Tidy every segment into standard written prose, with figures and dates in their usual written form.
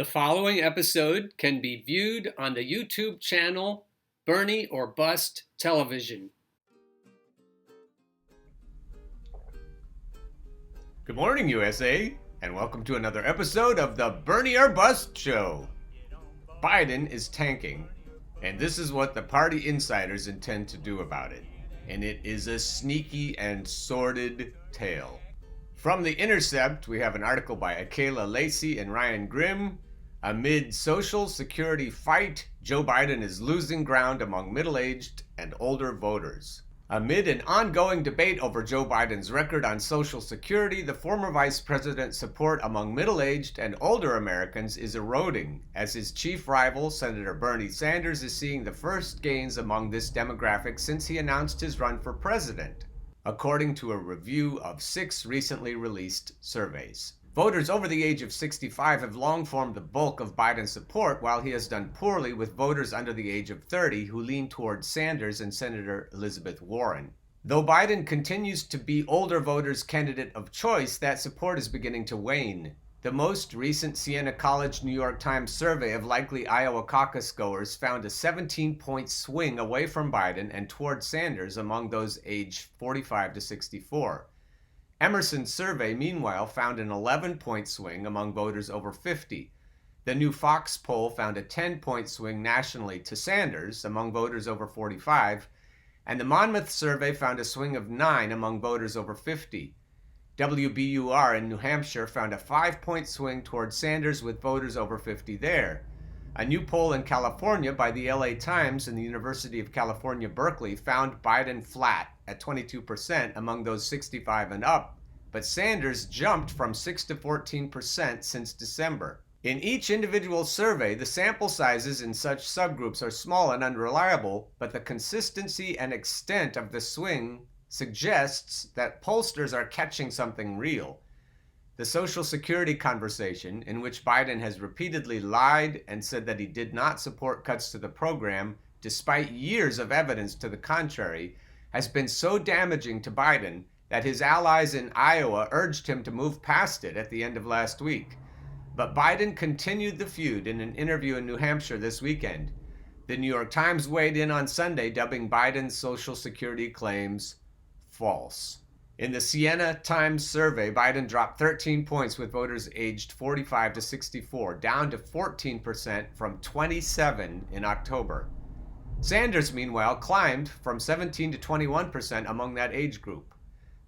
The following episode can be viewed on the YouTube channel Bernie or Bust Television. Good morning, USA, and welcome to another episode of the Bernie or Bust Show. Biden is tanking, and this is what the party insiders intend to do about it. And it is a sneaky and sordid tale. From The Intercept, we have an article by Akela Lacey and Ryan Grimm. Amid social security fight, Joe Biden is losing ground among middle-aged and older voters. Amid an ongoing debate over Joe Biden's record on Social Security, the former vice president's support among middle-aged and older Americans is eroding, as his chief rival, Senator Bernie Sanders, is seeing the first gains among this demographic since he announced his run for president, according to a review of 6 recently released surveys. Voters over the age of 65 have long formed the bulk of Biden's support, while he has done poorly with voters under the age of 30 who lean towards Sanders and Senator Elizabeth Warren. Though Biden continues to be older voters' candidate of choice, that support is beginning to wane. The most recent Siena College New York Times survey of likely Iowa caucus goers found a 17-point swing away from Biden and toward Sanders among those aged 45 to 64. Emerson's survey, meanwhile, found an 11-point swing among voters over 50. The new Fox poll found a 10-point swing nationally to Sanders among voters over 45, and the Monmouth survey found a swing of 9 among voters over 50. WBUR in New Hampshire found a 5-point swing toward Sanders with voters over 50 there. A new poll in California by the LA Times and the University of California, Berkeley found Biden flat at 22% among those 65 and up, but Sanders jumped from 6 to 14% since December. In each individual survey, the sample sizes in such subgroups are small and unreliable, but the consistency and extent of the swing suggests that pollsters are catching something real. The Social Security conversation, in which Biden has repeatedly lied and said that he did not support cuts to the program, despite years of evidence to the contrary, has been so damaging to Biden that his allies in Iowa urged him to move past it at the end of last week. But Biden continued the feud in an interview in New Hampshire this weekend. The New York Times weighed in on Sunday, dubbing Biden's Social Security claims false. In the Siena Times survey, Biden dropped 13 points with voters aged 45 to 64, down to 14% from 27 in October. Sanders, meanwhile, climbed from 17 to 21% among that age group.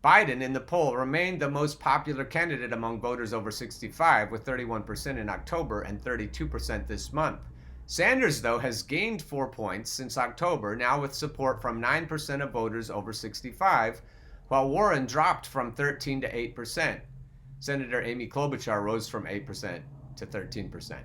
Biden, in the poll, remained the most popular candidate among voters over 65, with 31% in October and 32% this month. Sanders, though, has gained 4 points since October, now with support from 9% of voters over 65, while Warren dropped from 13 to 8%. Senator Amy Klobuchar rose from 8% to 13%.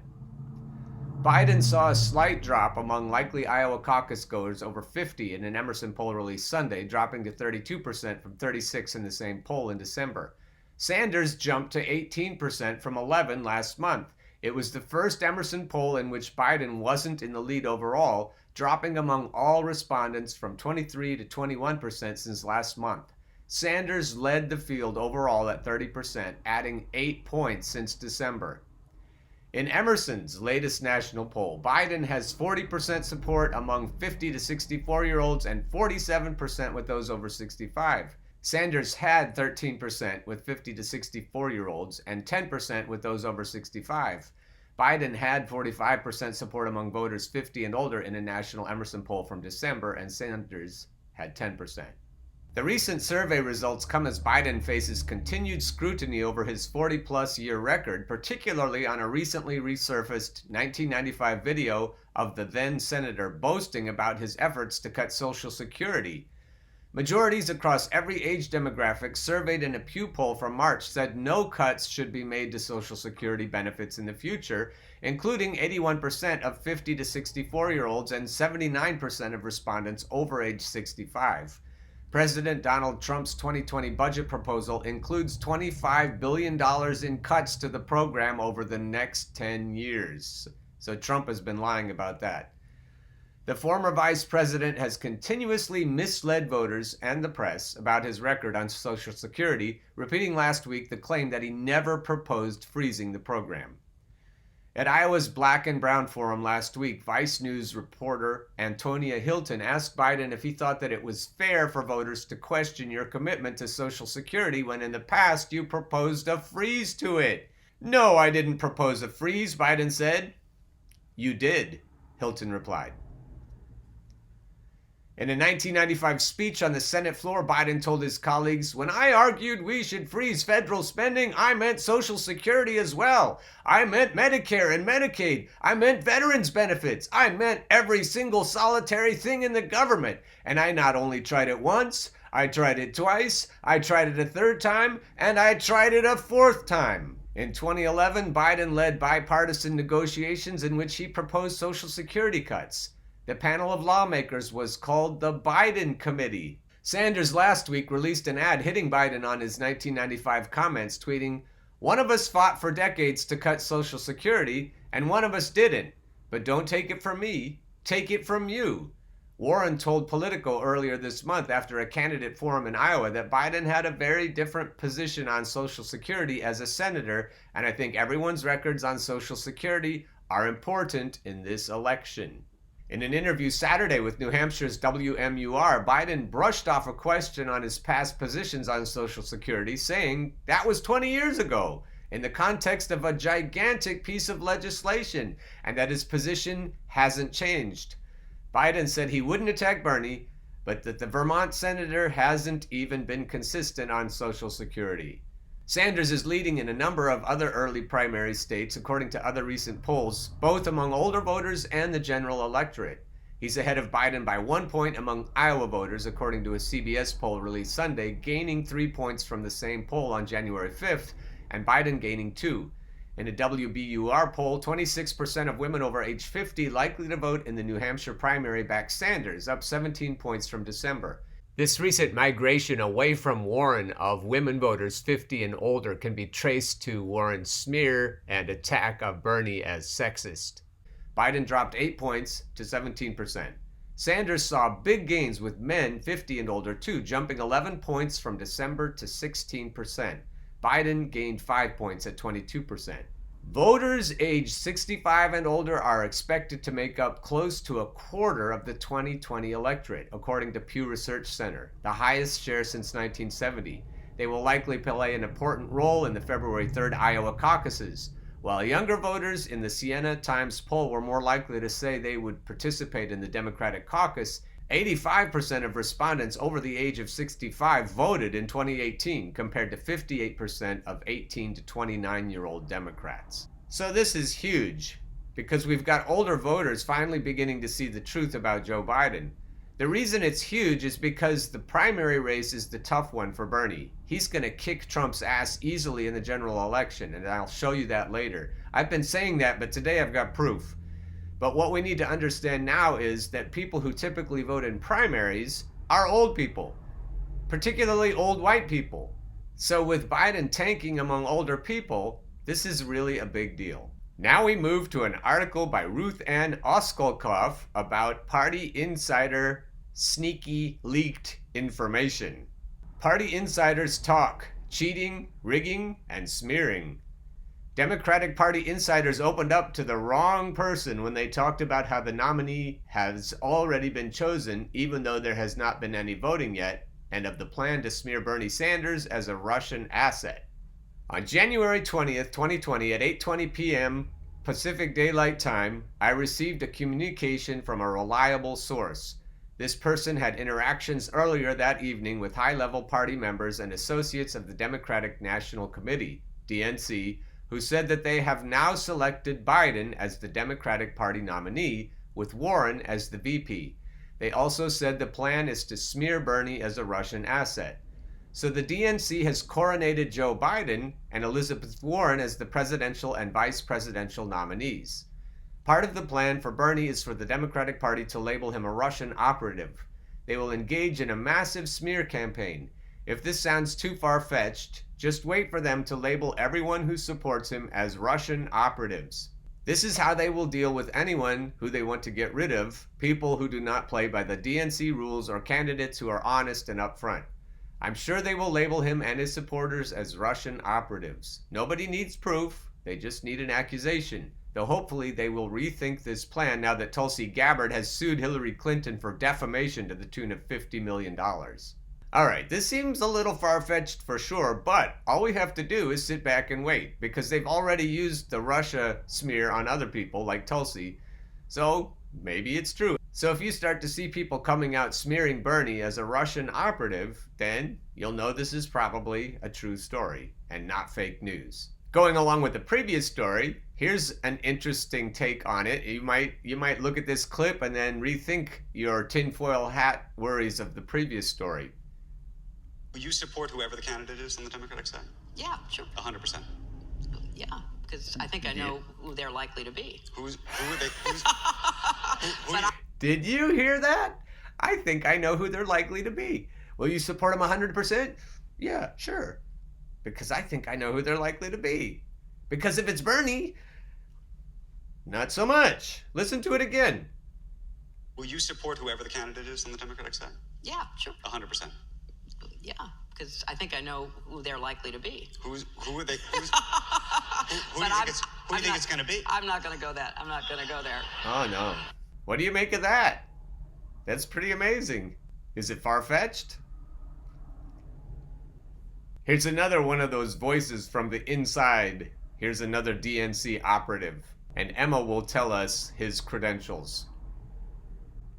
Biden saw a slight drop among likely Iowa caucus goers over 50 in an Emerson poll released Sunday, dropping to 32% from 36% in the same poll in December. Sanders jumped to 18% from 11% last month. It was the first Emerson poll in which Biden wasn't in the lead overall, dropping among all respondents from 23 to 21% since last month. Sanders led the field overall at 30%, adding 8 points since December. In Emerson's latest national poll, Biden has 40% support among 50 to 64-year-olds and 47% with those over 65. Sanders had 13% with 50 to 64-year-olds and 10% with those over 65. Biden had 45% support among voters 50 and older in a national Emerson poll from December, and Sanders had 10%. The recent survey results come as Biden faces continued scrutiny over his 40-plus year record, particularly on a recently resurfaced 1995 video of the then senator boasting about his efforts to cut Social Security. Majorities across every age demographic surveyed in a Pew poll from March said no cuts should be made to Social Security benefits in the future, including 81% of 50 to 64-year-olds and 79% of respondents over age 65. President Donald Trump's 2020 budget proposal includes $25 billion in cuts to the program over the next 10 years. So Trump has been lying about that. The former vice president has continuously misled voters and the press about his record on Social Security, repeating last week the claim that he never proposed freezing the program. At Iowa's Black and Brown Forum last week, Vice News reporter Antonia Hilton asked Biden if he thought that it was fair for voters to question your commitment to Social Security when in the past you proposed a freeze to it. No, I didn't propose a freeze, Biden said. You did, Hilton replied. In a 1995 speech on the Senate floor, Biden told his colleagues, "When I argued we should freeze federal spending, I meant Social Security as well. I meant Medicare and Medicaid. I meant veterans benefits. I meant every single solitary thing in the government. And I not only tried it once, I tried it twice, I tried it a third time, and I tried it a fourth time." In 2011, Biden led bipartisan negotiations in which he proposed Social Security cuts. The panel of lawmakers was called the Biden Committee. Sanders last week released an ad hitting Biden on his 1995 comments, tweeting, "One of us fought for decades to cut Social Security, and one of us didn't. But don't take it from me, take it from you." Warren told Politico earlier this month after a candidate forum in Iowa that Biden had a very different position on Social Security as a senator, and I think everyone's records on Social Security are important in this election. In an interview Saturday with New Hampshire's WMUR, Biden brushed off a question on his past positions on Social Security, saying that was 20 years ago, in the context of a gigantic piece of legislation, and that his position hasn't changed. Biden said he wouldn't attack Bernie, but that the Vermont senator hasn't even been consistent on Social Security. Sanders is leading in a number of other early primary states, according to other recent polls, both among older voters and the general electorate. He's ahead of Biden by 1 point among Iowa voters, according to a CBS poll released Sunday, gaining 3 points from the same poll on January 5th, and Biden gaining 2. In a WBUR poll, 26% of women over age 50 likely to vote in the New Hampshire primary back Sanders, up 17 points from December. This recent migration away from Warren of women voters 50 and older can be traced to Warren's smear and attack of Bernie as sexist. Biden dropped 8 points to 17%. Sanders saw big gains with men 50 and older too, jumping 11 points from December to 16%. Biden gained 5 points at 22%. Voters aged 65 and older are expected to make up close to a quarter of the 2020 electorate, according to Pew Research Center, the highest share since 1970. They will likely play an important role in the February 3rd Iowa caucuses. While younger voters in the Siena Times poll were more likely to say they would participate in the Democratic caucus, 85% of respondents over the age of 65 voted in 2018, compared to 58% of 18 to 29-year-old Democrats. So this is huge, because we've got older voters finally beginning to see the truth about Joe Biden. The reason it's huge is because the primary race is the tough one for Bernie. He's going to kick Trump's ass easily in the general election, and I'll show you that later. I've been saying that, but today I've got proof. But what we need to understand now is that people who typically vote in primaries are old people, particularly old white people. So with Biden tanking among older people, this is really a big deal. Now we move to an article by Ruth Ann Oskolkoff about party insider sneaky leaked information. Party insiders talk, cheating, rigging, and smearing. Democratic Party insiders opened up to the wrong person when they talked about how the nominee has already been chosen, even though there has not been any voting yet, and of the plan to smear Bernie Sanders as a Russian asset. On January 20th, 2020, at 8:20 p.m. Pacific Daylight Time, I received a communication from a reliable source. This person had interactions earlier that evening with high-level party members and associates of the Democratic National Committee, DNC, who said that they have now selected Biden as the Democratic Party nominee, with Warren as the VP. They also said the plan is to smear Bernie as a Russian asset. So the DNC has coronated Joe Biden and Elizabeth Warren as the presidential and vice presidential nominees. Part of the plan for Bernie is for the Democratic Party to label him a Russian operative. They will engage in a massive smear campaign. If this sounds too far-fetched, just wait for them to label everyone who supports him as Russian operatives. This is how they will deal with anyone who they want to get rid of, people who do not play by the DNC rules or candidates who are honest and upfront. I'm sure they will label him and his supporters as Russian operatives. Nobody needs proof, they just need an accusation. Though hopefully they will rethink this plan now that Tulsi Gabbard has sued Hillary Clinton for defamation to the tune of $50 million. Alright, this seems a little far-fetched for sure, but all we have to do is sit back and wait, because they've already used the Russia smear on other people like Tulsi, so maybe it's true. So if you start to see people coming out smearing Bernie as a Russian operative, then you'll know this is probably a true story and not fake news. Going along with the previous story, here's an interesting take on it. You might look at this clip and then rethink your tinfoil hat worries of the previous story. Will you support whoever the candidate is on the Democratic side? Yeah, sure. 100%. Yeah, because I think I know who they're likely to be. Who are they? Did you hear that? I think I know who they're likely to be. Will you support them 100%? Yeah, sure. Because I think I know who they're likely to be. Because if it's Bernie, not so much. Listen to it again. Will you support whoever the candidate is on the Democratic side? Yeah, sure. 100%. Yeah, because I think I know who they're likely to be. Who are they? Who do you think it's going to be? I'm not going to go that. I'm not going to go there. Oh, no. What do you make of that? That's pretty amazing. Is it far-fetched? Here's another one of those voices from the inside. Here's another DNC operative. And Emma will tell us his credentials.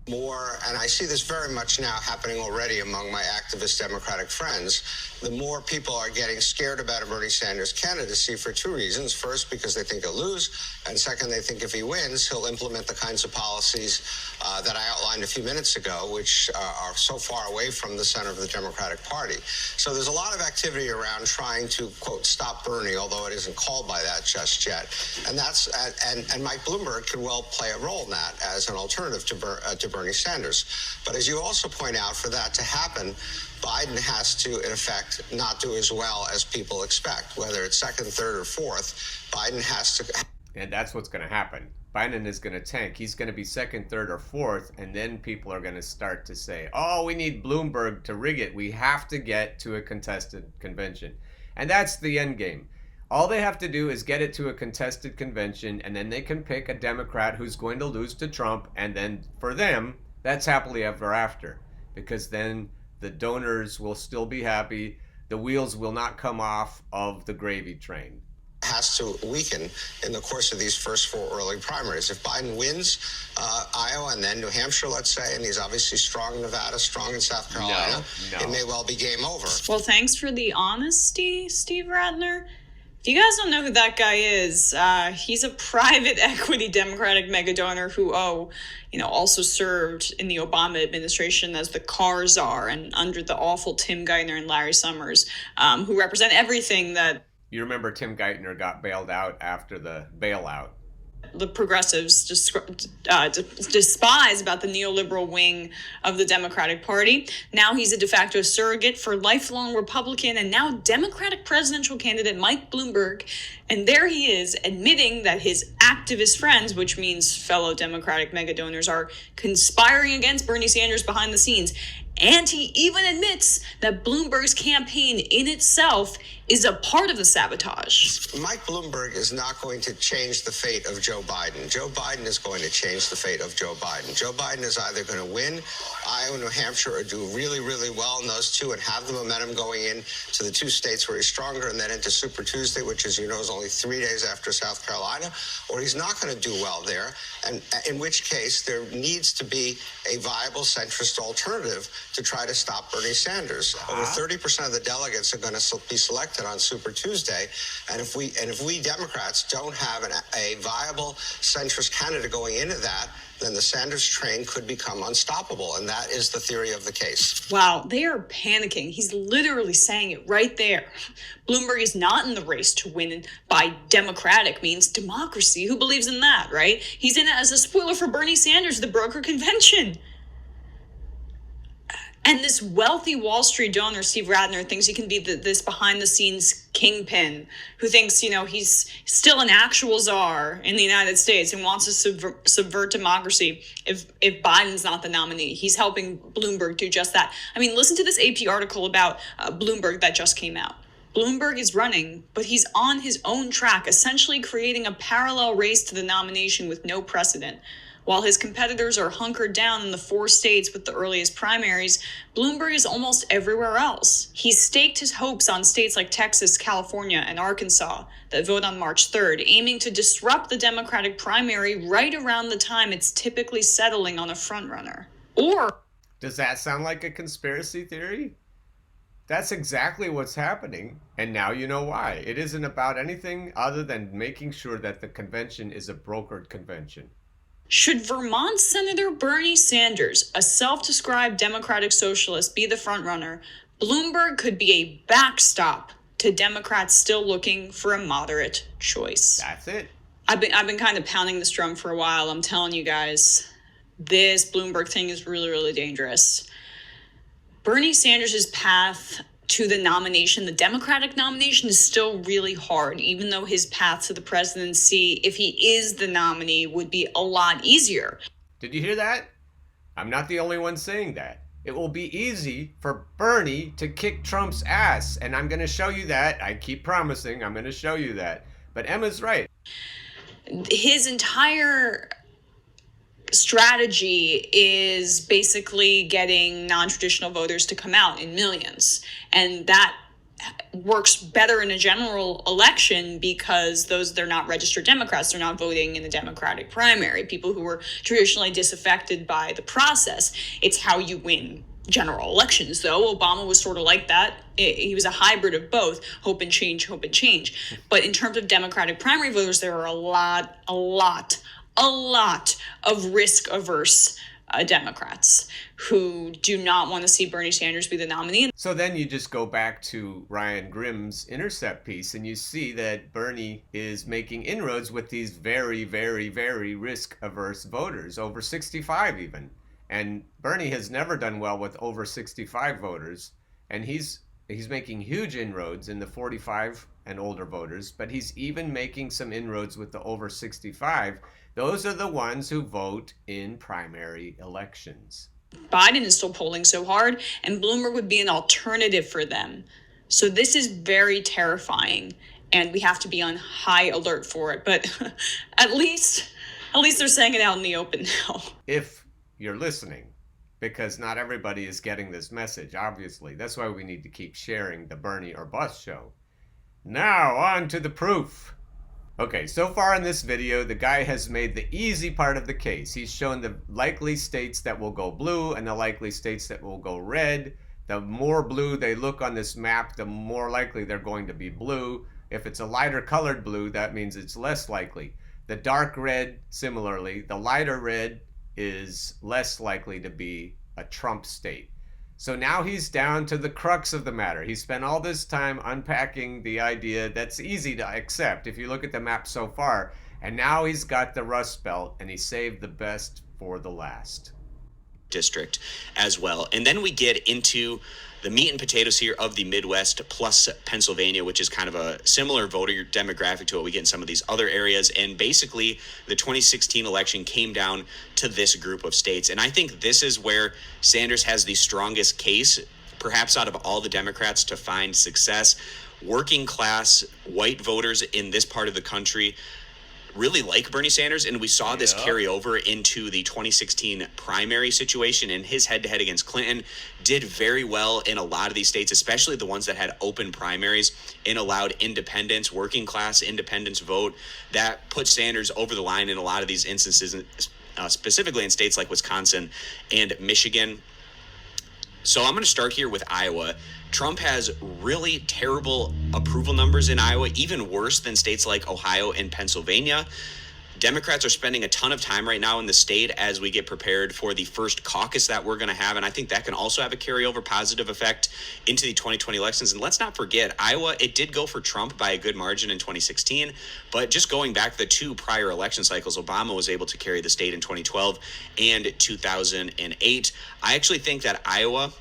More, and I see this very much now happening already among my activist Democratic friends, the more people are getting scared about a Bernie Sanders candidacy for two reasons. First, because they think he'll lose, and second, they think if he wins, he'll implement the kinds of policies that I outlined a few minutes ago, which are so far away from the center of the Democratic Party. So there's a lot of activity around trying to, quote, stop Bernie, although it isn't called by that just yet. And that's and Mike Bloomberg could well play a role in that as an alternative to Bernie Sanders. But as you also point out, for that to happen, Biden has to, in effect, not do as well as people expect. Whether it's second, third, or fourth, Biden has to... And that's what's going to happen. Biden is going to tank. He's going to be second, third, or fourth, and then people are going to start to say, oh, we need Bloomberg to rig it. We have to get to a contested convention. And that's the end game. All they have to do is get it to a contested convention, and then they can pick a Democrat who's going to lose to Trump, and then for them, that's happily ever after. Because then the donors will still be happy. The wheels will not come off of the gravy train. Has to weaken in the course of these first four early primaries. If Biden wins Iowa and then New Hampshire, let's say, and he's obviously strong in Nevada, strong in South Carolina, it may well be game over. Well, thanks for the honesty, Steve Ratner. If you guys don't know who that guy is, he's a private equity Democratic mega donor who, also served in the Obama administration as the car czar and under the awful Tim Geithner and Larry Summers, who represent everything that... You remember Tim Geithner got bailed out after the bailout. The progressives despise about the neoliberal wing of the Democratic Party. Now he's a de facto surrogate for lifelong Republican and now Democratic presidential candidate Mike Bloomberg. And there he is admitting that his activist friends, which means fellow Democratic mega donors, are conspiring against Bernie Sanders behind the scenes. And he even admits that Bloomberg's campaign in itself is a part of the sabotage. Mike Bloomberg is not going to change the fate of Joe Biden. Joe Biden is going to change the fate of Joe Biden. Joe Biden is either going to win Iowa, New Hampshire, or do really, really well in those two and have the momentum going in to the two states where he's stronger and then into Super Tuesday, which, as you know, is only 3 days after South Carolina, or he's not going to do well there, and in which case there needs to be a viable centrist alternative to try to stop Bernie Sanders. Over 30% of the delegates are going to be selected on Super Tuesday, and if we Democrats don't have a viable centrist candidate going into that, then the Sanders train could become unstoppable, and that is the theory of the case. Wow, they are panicking. He's literally saying it right there. Bloomberg is not in the race to win by democratic means democracy. Who believes in that, right? He's in it as a spoiler for Bernie Sanders, the broker convention. And this wealthy Wall Street donor, Steve Ratner, thinks he can be this behind-the-scenes kingpin who thinks, he's still an actual czar in the United States and wants to subvert democracy if Biden's not the nominee. He's helping Bloomberg do just that. I mean, listen to this AP article about Bloomberg that just came out. Bloomberg is running, but he's on his own track, essentially creating a parallel race to the nomination with no precedent. While his competitors are hunkered down in the 4 states with the earliest primaries, Bloomberg is almost everywhere else. He's staked his hopes on states like Texas, California, and Arkansas that vote on March 3rd, aiming to disrupt the Democratic primary right around the time it's typically settling on a frontrunner. Or... Does that sound like a conspiracy theory? That's exactly what's happening, and now you know why. It isn't about anything other than making sure that the convention is a brokered convention. Should Vermont Senator Bernie Sanders, a self-described Democratic socialist, be the frontrunner, Bloomberg could be a backstop to Democrats still looking for a moderate choice. That's it. I've been kind of pounding this drum for a while. I'm telling you guys, this Bloomberg thing is really, really dangerous. Bernie Sanders' path to the nomination, the Democratic nomination, is still really hard, even though his path to the presidency, if he is the nominee, would be a lot easier. Did you hear that? I'm not the only one saying that. It will be easy for Bernie to kick Trump's ass, and I'm going to show you that. I keep promising I'm going to show you that. But Emma's right. His entire strategy is basically getting non-traditional voters to come out in millions, and that works better in a general election because they're not registered Democrats. They're not voting in the Democratic primary, people who were traditionally disaffected by the process. It's how you win general elections, though. Obama was sort of like that. He was a hybrid of both, hope and change, hope and change. But in terms of Democratic primary voters, there are a lot of risk-averse Democrats who do not want to see Bernie Sanders be the nominee. So then you just go back to Ryan Grimm's Intercept piece and you see that Bernie is making inroads with these very, very, very risk-averse voters, over 65 even. And Bernie has never done well with over 65 voters, and he's making huge inroads in the 45 and older voters, but he's even making some inroads with the over 65. Those are the ones who vote in primary elections. Biden is still polling so hard, and Bloomberg would be an alternative for them. So this is very terrifying, and we have to be on high alert for it. But at least they're saying it out in the open now. If you're listening, because not everybody is getting this message, obviously. That's why we need to keep sharing the Bernie or Bust show. Now, on to the proof. Okay, so far in this video, the guy has made the easy part of the case. He's shown the likely states that will go blue and the likely states that will go red. The more blue they look on this map, the more likely they're going to be blue. If it's a lighter colored blue, that means it's less likely. The dark red, similarly, the lighter red is less likely to be a Trump state. So now he's down to the crux of the matter. He spent all this time unpacking the idea that's easy to accept if you look at the map so far. And now he's got the Rust Belt, and he saved the best for the last. District as well. And then we get into the meat and potatoes here of the Midwest plus Pennsylvania, which is kind of a similar voter demographic to what we get in some of these other areas. And basically, the 2016 election came down to this group of states. And I think this is where Sanders has the strongest case, perhaps out of all the Democrats, to find success. Working class white voters in this part of the country really like Bernie Sanders, and we saw this carry over into the 2016 primary situation, and his head-to-head against Clinton did very well in a lot of these states, especially the ones that had open primaries and allowed independents, working class independents vote. That put Sanders over the line in a lot of these instances, specifically in states like Wisconsin and Michigan. So I'm going to start here with Iowa. Trump has really terrible approval numbers in Iowa, even worse than states like Ohio and Pennsylvania. Democrats are spending a ton of time right now in the state as we get prepared for the first caucus that we're going to have, and I think that can also have a carryover positive effect into the 2020 elections. And let's not forget, Iowa, it did go for Trump by a good margin in 2016, but just going back the 2 prior election cycles, Obama was able to carry the state in 2012 and 2008. I actually think that Iowa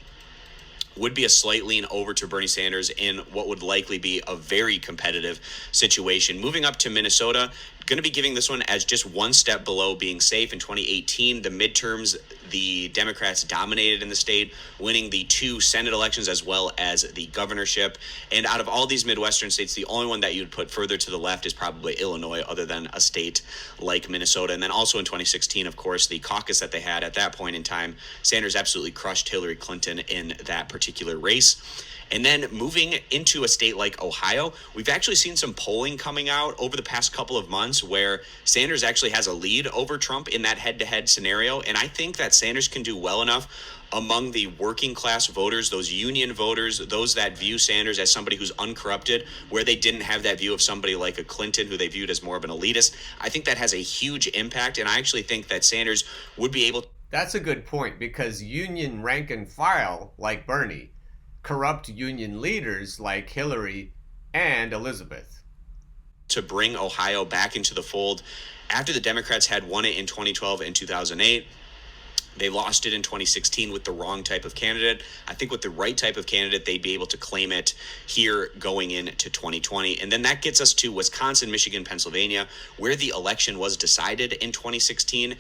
would be a slight lean over to Bernie Sanders in what would likely be a very competitive situation. Moving up to Minnesota, going to be giving this one as just one step below being safe. In 2018, the midterms the Democrats dominated in the state, winning the 2 Senate elections as well as the governorship. And out of all these Midwestern states, the only one that you'd put further to the left is probably Illinois, other than a state like Minnesota. And then also in 2016, of course, the caucus that they had at that point in time, Sanders absolutely crushed Hillary Clinton in that particular race. And then moving into a state like Ohio, we've actually seen some polling coming out over the past couple of months where Sanders actually has a lead over Trump in that head-to-head scenario. And I think that Sanders can do well enough among the working class voters, those union voters, those that view Sanders as somebody who's uncorrupted, where they didn't have that view of somebody like a Clinton who they viewed as more of an elitist. I think that has a huge impact, and I actually think that Sanders would be able to. That's a good point, because union rank and file like Bernie corrupt union leaders like Hillary and Elizabeth. To bring Ohio back into the fold after the Democrats had won it in 2012 and 2008. They lost it in 2016 with the wrong type of candidate. I think with the right type of candidate, they'd be able to claim it here going into 2020. And then that gets us to Wisconsin, Michigan, Pennsylvania, where the election was decided in 2016.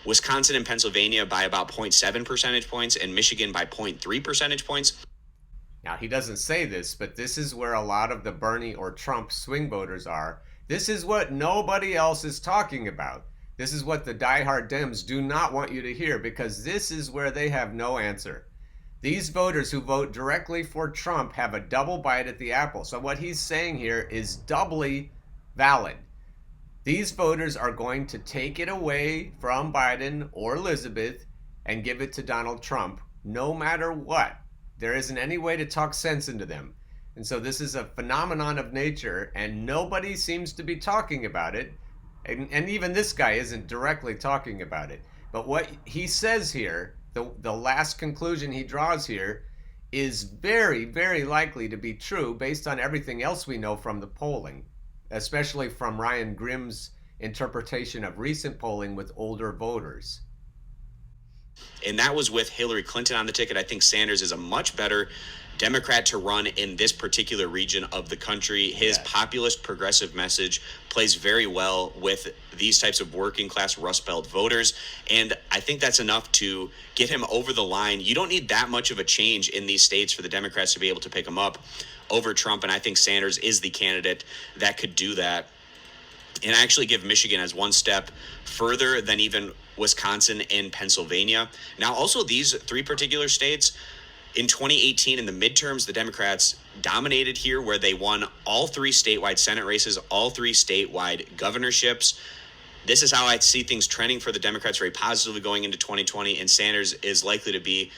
Wisconsin and Pennsylvania by about 0.7 percentage points and Michigan by 0.3 percentage points. Now, he doesn't say this, but this is where a lot of the Bernie or Trump swing voters are. This is what nobody else is talking about. This is what the diehard Dems do not want you to hear, because this is where they have no answer. These voters who vote directly for Trump have a double bite at the apple. So what he's saying here is doubly valid. These voters are going to take it away from Biden or Elizabeth and give it to Donald Trump, no matter what. There isn't any way to talk sense into them. And so this is a phenomenon of nature, and nobody seems to be talking about it. And even this guy isn't directly talking about it. But what he says here, the last conclusion he draws here, is very, very likely to be true based on everything else we know from the polling, especially from Ryan Grimm's interpretation of recent polling with older voters. And that was with Hillary Clinton on the ticket. I think Sanders is a much better Democrat to run in this particular region of the country. His populist progressive message plays very well with these types of working class Rust Belt voters. And I think that's enough to get him over the line. You don't need that much of a change in these states for the Democrats to be able to pick him up over Trump. And I think Sanders is the candidate that could do that. And I actually give Michigan as one step further than even Wisconsin and Pennsylvania. Now, also these 3 particular states, in 2018 in the midterms, the Democrats dominated here, where they won all 3 statewide Senate races, all 3 statewide governorships. This is how I see things trending for the Democrats very positively going into 2020, and Sanders is likely to be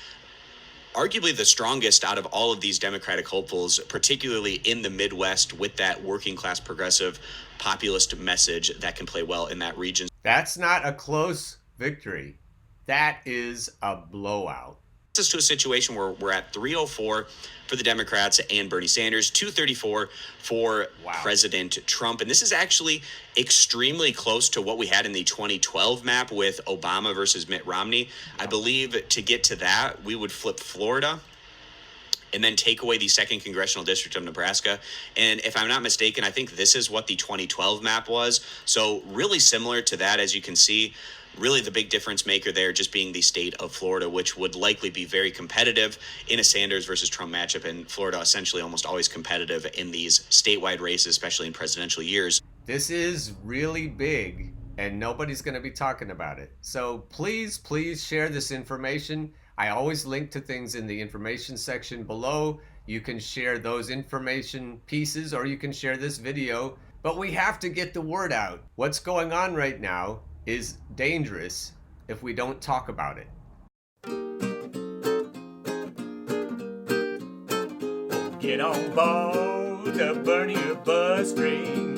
arguably the strongest out of all of these Democratic hopefuls, particularly in the Midwest, with that working class progressive populist message that can play well in that region. That's not a close victory. That is a blowout. This is to a situation where we're at 304 for the Democrats and Bernie Sanders, 234 for President Trump. And this is actually extremely close to what we had in the 2012 map with Obama versus Mitt Romney. I believe to get to that, we would flip Florida and then take away the 2nd Congressional District of Nebraska. And if I'm not mistaken, I think this is what the 2012 map was. So really similar to that, as you can see. Really the big difference maker there just being the state of Florida, which would likely be very competitive in a Sanders versus Trump matchup, and Florida essentially almost always competitive in these statewide races, especially in presidential years. This is really big, and nobody's going to be talking about it. So please share this information. I always link to things in the information section below. You can share those information pieces, or you can share this video, but we have to get the word out. What's going on right now is dangerous if we don't talk about it. Get on board the Bernie bus train.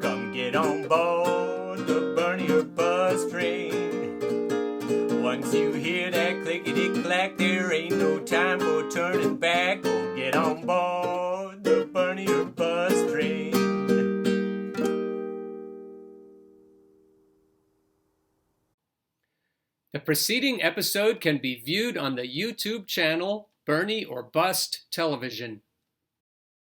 Come get on board the Bernie bus train. Once you hear that clickety-clack, there ain't no time for turning back. Oh, get on board the Bernie bus train. The preceding episode can be viewed on the YouTube channel Bernie or Bust Television.